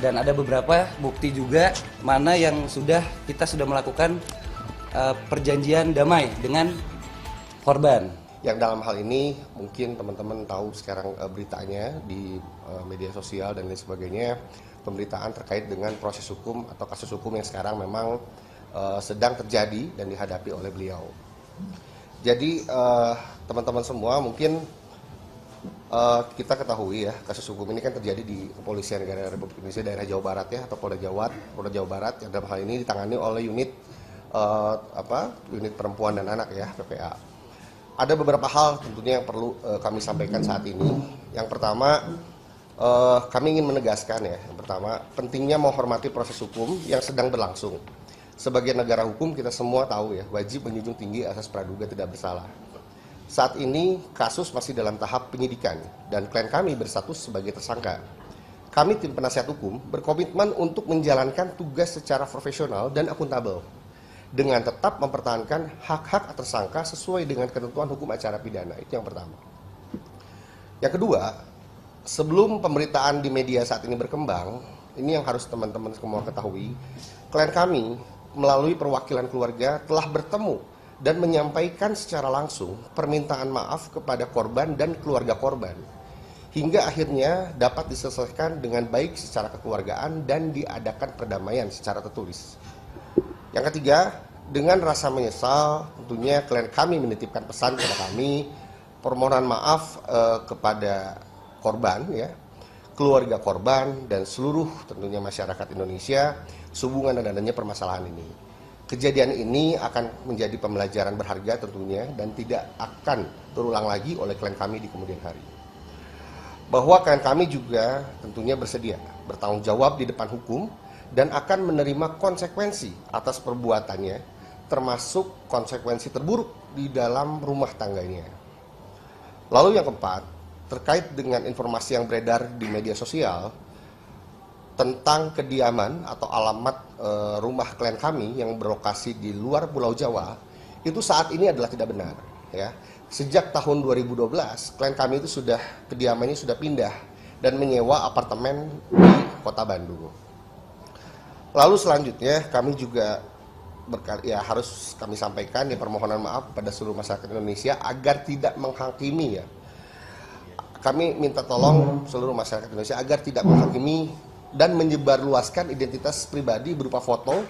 dan ada beberapa bukti juga mana yang kita sudah melakukan perjanjian damai dengan korban. Yang dalam hal ini mungkin teman-teman tahu sekarang beritanya di media sosial dan lain sebagainya, pemberitaan terkait dengan proses hukum atau kasus hukum yang sekarang memang sedang terjadi dan dihadapi oleh beliau. Jadi teman-teman semua mungkin kita ketahui ya, kasus hukum ini kan terjadi di Kepolisian Negara Republik Indonesia daerah Jawa Barat ya, atau Polda Jawa Barat, yang dalam hal ini ditangani oleh unit perempuan dan anak ya, PPA. Ada beberapa hal tentunya yang perlu kami sampaikan saat ini. Yang pertama, kami ingin menegaskan ya, yang pertama pentingnya menghormati proses hukum yang sedang berlangsung. Sebagai negara hukum kita semua tahu ya, wajib menjunjung tinggi asas praduga tidak bersalah. Saat ini kasus masih dalam tahap penyidikan dan klien kami berstatus sebagai tersangka. Kami tim penasihat hukum berkomitmen untuk menjalankan tugas secara profesional dan akuntabel dengan tetap mempertahankan hak-hak tersangka sesuai dengan ketentuan hukum acara pidana. Itu yang pertama. Yang kedua, sebelum pemberitaan di media saat ini berkembang, ini yang harus teman-teman semua ketahui, klien kami melalui perwakilan keluarga telah bertemu dan menyampaikan secara langsung permintaan maaf kepada korban dan keluarga korban, hingga akhirnya dapat diselesaikan dengan baik secara kekeluargaan dan diadakan perdamaian secara tertulis. Yang ketiga, dengan rasa menyesal, tentunya klien kami menitipkan pesan kepada kami, permohonan maaf kepada korban, ya, keluarga korban, dan seluruh tentunya masyarakat Indonesia sehubungan dengan adanya permasalahan ini. Kejadian ini akan menjadi pembelajaran berharga tentunya dan tidak akan terulang lagi oleh klien kami di kemudian hari. Bahwa klien kami juga tentunya bersedia bertanggung jawab di depan hukum dan akan menerima konsekuensi atas perbuatannya, termasuk konsekuensi terburuk di dalam rumah tangganya. Lalu yang keempat, terkait dengan informasi yang beredar di media sosial tentang kediaman atau alamat rumah klien kami yang berlokasi di luar Pulau Jawa, itu saat ini adalah tidak benar. Ya. Sejak tahun 2012, klien kami itu kediamannya sudah pindah dan menyewa apartemen di Kota Bandung. Lalu selanjutnya kami juga harus kami sampaikan ya, permohonan maaf pada seluruh masyarakat Indonesia agar tidak menghakimi ya. Kami minta tolong seluruh masyarakat Indonesia agar tidak menghakimi dan menyebarluaskan identitas pribadi berupa foto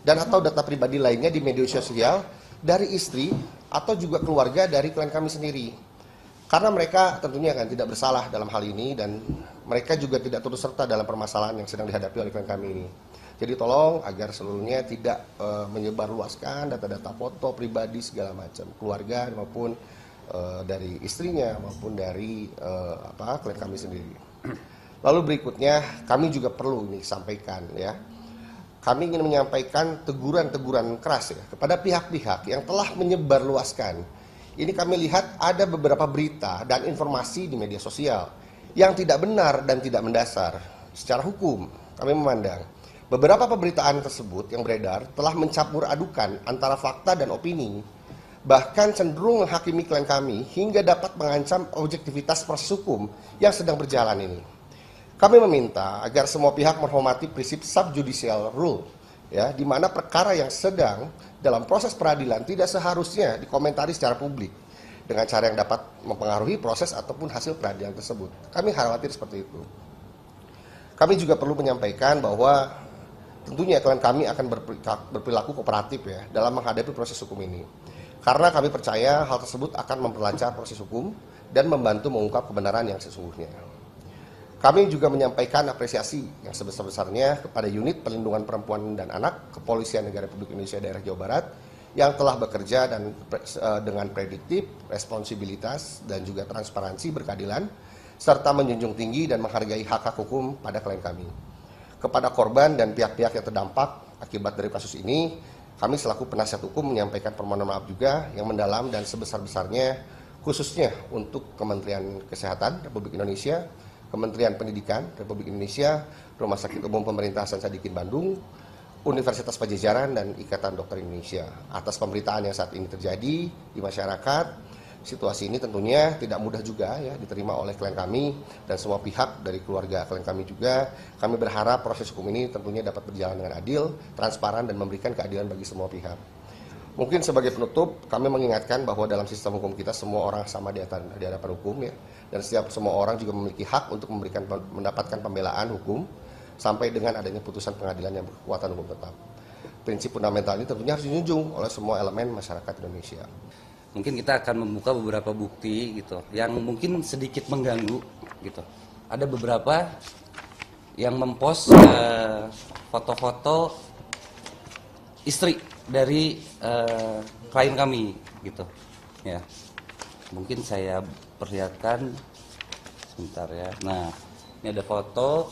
dan atau data pribadi lainnya di media sosial dari istri atau juga keluarga dari klien kami sendiri. Karena mereka tentunya kan tidak bersalah dalam hal ini dan mereka juga tidak turut serta dalam permasalahan yang sedang dihadapi oleh klien kami ini. Jadi tolong agar seluruhnya tidak menyebarluaskan data-data foto pribadi segala macam, keluarga maupun dari istrinya maupun dari klien kami sendiri. Lalu berikutnya kami juga perlu ini sampaikan ya. Kami ingin menyampaikan teguran-teguran keras ya kepada pihak-pihak yang telah menyebarluaskan. Ini kami lihat ada beberapa berita dan informasi di media sosial yang tidak benar dan tidak mendasar. Secara hukum, kami memandang beberapa pemberitaan tersebut yang beredar telah mencampur adukan antara fakta dan opini, bahkan cenderung menghakimi klien kami hingga dapat mengancam objektivitas proses hukum yang sedang berjalan ini. Kami meminta agar semua pihak menghormati prinsip subjudicial rule, ya, di mana perkara yang sedang dalam proses peradilan tidak seharusnya dikomentari secara publik dengan cara yang dapat mempengaruhi proses ataupun hasil peradilan tersebut. Kami khawatir seperti itu. Kami juga perlu menyampaikan bahwa tentunya klien kami akan berperilaku kooperatif ya dalam menghadapi proses hukum ini. Karena kami percaya hal tersebut akan memperlancar proses hukum dan membantu mengungkap kebenaran yang sesungguhnya. Kami juga menyampaikan apresiasi yang sebesar-besarnya kepada Unit Perlindungan Perempuan dan Anak Kepolisian Negara Republik Indonesia daerah Jawa Barat yang telah bekerja dengan prediktif, responsibilitas, dan juga transparansi berkeadilan, serta menjunjung tinggi dan menghargai hak-hak hukum pada klien kami. Kepada korban dan pihak-pihak yang terdampak akibat dari kasus ini, kami selaku penasihat hukum menyampaikan permohonan maaf juga yang mendalam dan sebesar-besarnya, khususnya untuk Kementerian Kesehatan Republik Indonesia, Kementerian Pendidikan Republik Indonesia, Rumah Sakit Umum Pemerintah Hasan Sadikin Bandung, Universitas Pajajaran, dan Ikatan Dokter Indonesia atas pemberitaan yang saat ini terjadi di masyarakat situasi ini tentunya tidak mudah juga ya diterima oleh klien kami dan semua pihak dari keluarga klien kami juga. Kami berharap proses hukum ini tentunya dapat berjalan dengan adil, transparan, dan memberikan keadilan bagi semua pihak. Mungkin sebagai penutup, kami mengingatkan bahwa dalam sistem hukum kita semua orang sama di hadapan hukum ya, dan semua orang juga memiliki hak untuk mendapatkan pembelaan hukum sampai dengan adanya putusan pengadilan yang berkekuatan hukum tetap. Prinsip fundamental ini tentunya harus dijunjung oleh semua elemen masyarakat Indonesia. Mungkin kita akan membuka beberapa bukti gitu, yang mungkin sedikit mengganggu gitu. Ada beberapa yang mempost foto-foto istri dari klien kami gitu ya, mungkin saya perlihatkan sebentar ya. Nah, ini ada foto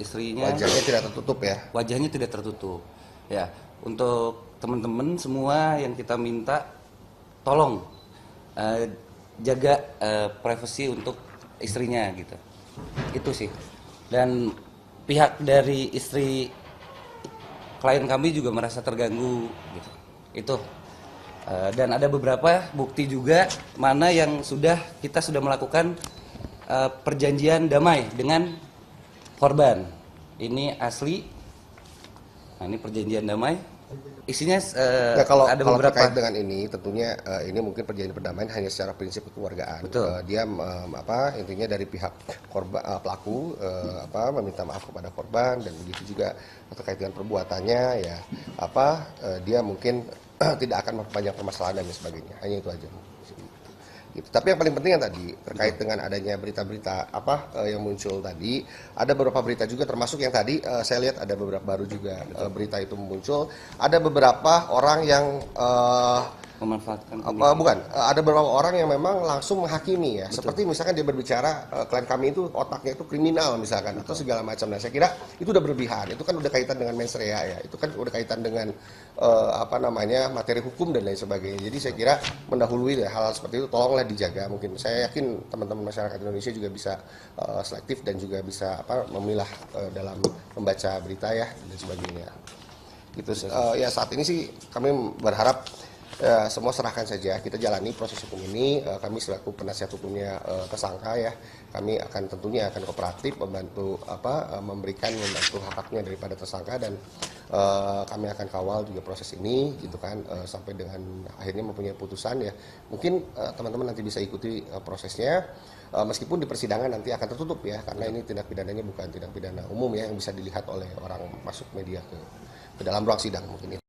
istrinya, Wajahnya tidak tertutup ya. Wajahnya tidak tertutup ya. Untuk teman-teman semua yang kita minta, tolong jaga privasi untuk istrinya gitu, itu sih. Dan pihak dari istri klien kami juga merasa terganggu gitu. Itu dan ada beberapa bukti juga mana yang kita sudah melakukan perjanjian damai dengan korban. Ini asli. Nah, ini perjanjian damai. Isinya Kalau ada beberapa. terkait dengan ini, tentunya ini mungkin perjanjian perdamaian hanya secara prinsip kekeluargaan. Dia intinya dari pihak korban pelaku meminta maaf kepada korban, dan begitu juga terkait dengan perbuatannya ya dia mungkin tidak akan memperpanjang permasalahan dan sebagainya. Hanya itu aja. Gitu. Tapi yang paling penting yang tadi terkait dengan adanya berita-berita yang muncul tadi, ada beberapa berita juga termasuk yang tadi saya lihat ada beberapa baru juga berita itu muncul, ada beberapa orang yang memanfaatkan ada beberapa orang yang memang langsung menghakimi ya. Betul. Seperti misalkan dia berbicara klien kami itu otaknya itu kriminal misalkan. Betul. Atau segala macam. Nah, saya kira itu udah berlebihan. Itu kan udah kaitan dengan mens rea ya. Itu kan udah kaitan dengan materi hukum dan lain sebagainya. Jadi saya kira mendahului ya hal-hal seperti itu tolonglah dijaga. Mungkin saya yakin teman-teman masyarakat Indonesia juga bisa selektif dan juga bisa memilah dalam membaca berita ya dan sebagainya. Gitu. Ya saat ini sih kami berharap ya, semua serahkan saja, kita jalani proses hukum ini. Kami selaku penasihat hukumnya tersangka ya, kami akan tentunya akan kooperatif membantu membantu hak-haknya daripada tersangka, dan kami akan kawal juga proses ini gitu kan sampai dengan akhirnya mempunyai putusan ya. Mungkin teman-teman nanti bisa ikuti prosesnya, meskipun di persidangan nanti akan tertutup ya, karena ini tindak pidananya bukan tindak pidana umum ya yang bisa dilihat oleh orang masuk media ke dalam ruang sidang mungkin.